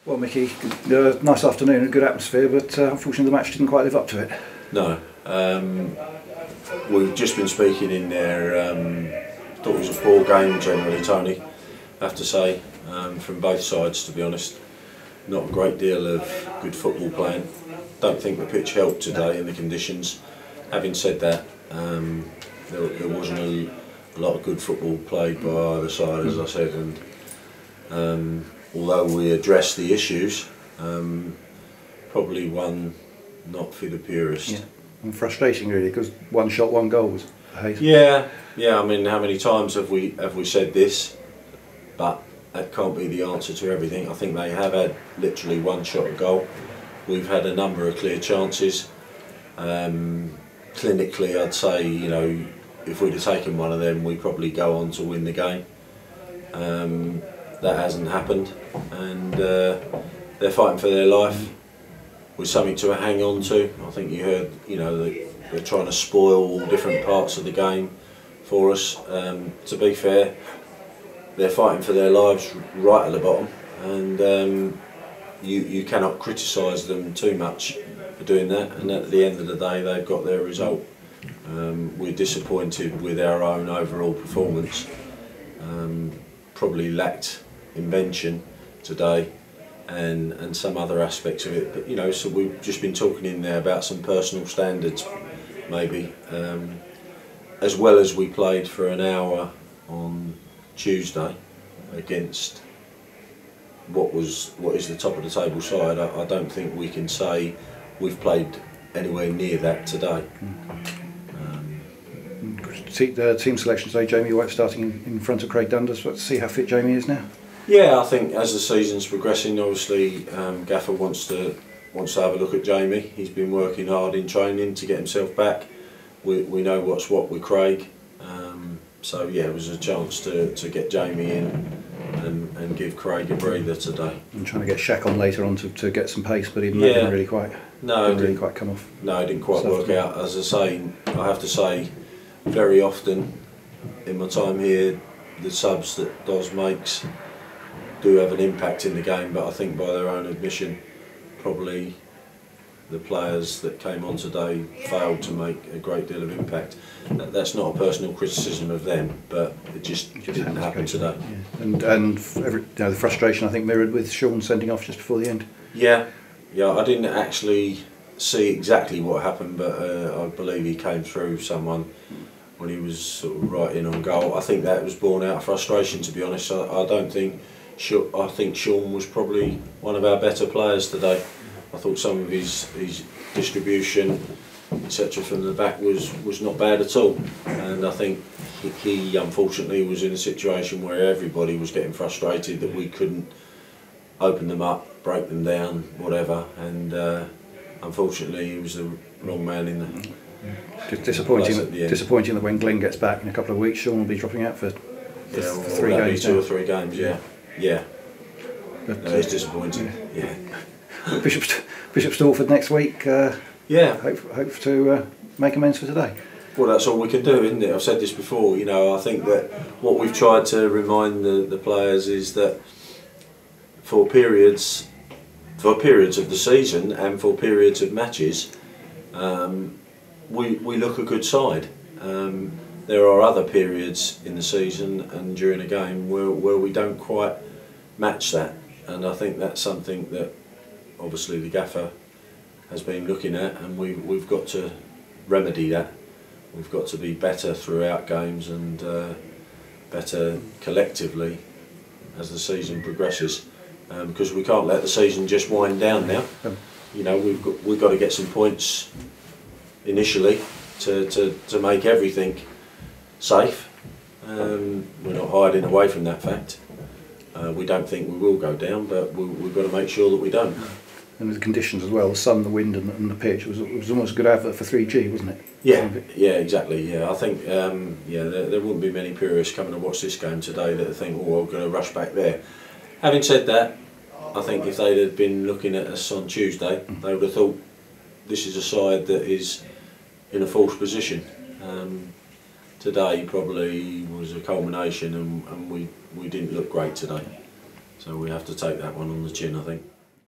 Well, Micky, nice afternoon, good atmosphere, but unfortunately the match didn't quite live up to it. No, we've just been speaking in there. Thought it was a poor game generally, Tony. I have to say, from both sides, to be honest. Not a great deal of good football playing. Don't think the pitch helped today in the conditions. Having said that, there wasn't a lot of good football played by either side, as I said, and although we addressed the issues, probably one not for the purist. Yeah. And frustrating really, because one shot, one goal was hate. Yeah. I mean, how many times have we said this? But that can't be the answer to everything. I think they have had literally one shot at goal. We've had a number of clear chances. Clinically, I'd say, you know, if we'd have taken one of them, we'd probably go on to win the game. That hasn't happened, and they're fighting for their life with something to hang on to. I think you heard, you know, they're trying to spoil all different parts of the game for us. To be fair, they're fighting for their lives right at the bottom, and you cannot criticise them too much for doing that. And at the end of the day, they've got their result. We're disappointed with our own overall performance. Probably lacked invention today and some other aspects of it, but you know, so we've just been talking in there about some personal standards maybe, as well as we played for an hour on Tuesday against what is the top of the table side. I don't think we can say we've played anywhere near that today. The team selection today, Jamie White starting in front of Craig Dundas. Let's see how fit Jamie is now. Yeah, I think as the season's progressing, obviously Gaffer wants to have a look at Jamie. He's been working hard in training to get himself back. We know what's what with Craig, so yeah, it was a chance to get Jamie in and give Craig a breather today. And trying to get Shaq on later on to get some pace, but he didn't really quite. No, didn't really quite come off. No, it didn't quite work out. As I say, I have to say, very often in my time here, the subs that Doz makes do have an impact in the game, but I think by their own admission, probably the players that came on today failed to make a great deal of impact. That's not a personal criticism of them, but it just didn't happen today. Yeah. And the frustration I think mirrored with Sean sending off just before the end. Yeah, I didn't actually see exactly what happened, but I believe he came through someone when he was sort of right in on goal. I think that was born out of frustration, to be honest. I think Sean was probably one of our better players today. I thought some of his distribution, etc., from the back was not bad at all. And I think he unfortunately was in a situation where everybody was getting frustrated that we couldn't open them up, break them down, whatever. And unfortunately, he was the wrong man in the. Just disappointing that when Glenn gets back in a couple of weeks, Sean will be dropping out for 3 games. 2 or 3 games, yeah. But, no, it's disappointing. Yeah. Bishop Stortford next week. Hope to make amends for today. Well, that's all we can do, isn't it? I've said this before. You know, I think that what we've tried to remind the players is that for periods of the season and for periods of matches, we look a good side. There are other periods in the season and during a game where we don't quite match that, and I think that's something that obviously the gaffer has been looking at, and we've got to remedy that. We've got to be better throughout games and better collectively as the season progresses, because we can't let the season just wind down now. You know, we've got to get some points initially to make everything safe. We're not hiding away from that fact. We don't think we will go down, but we've got to make sure that we don't. And the conditions as well, the sun, the wind and the pitch, was almost a good advert for 3G, wasn't it? Yeah, exactly. Yeah, I think there wouldn't be many purists coming to watch this game today that think, oh, we're going to rush back there. Having said that, I think if they'd have been looking at us on Tuesday, they would have thought this is a side that is in a false position. Today probably was a culmination, and we didn't look great today. So we have to take that one on the chin, I think.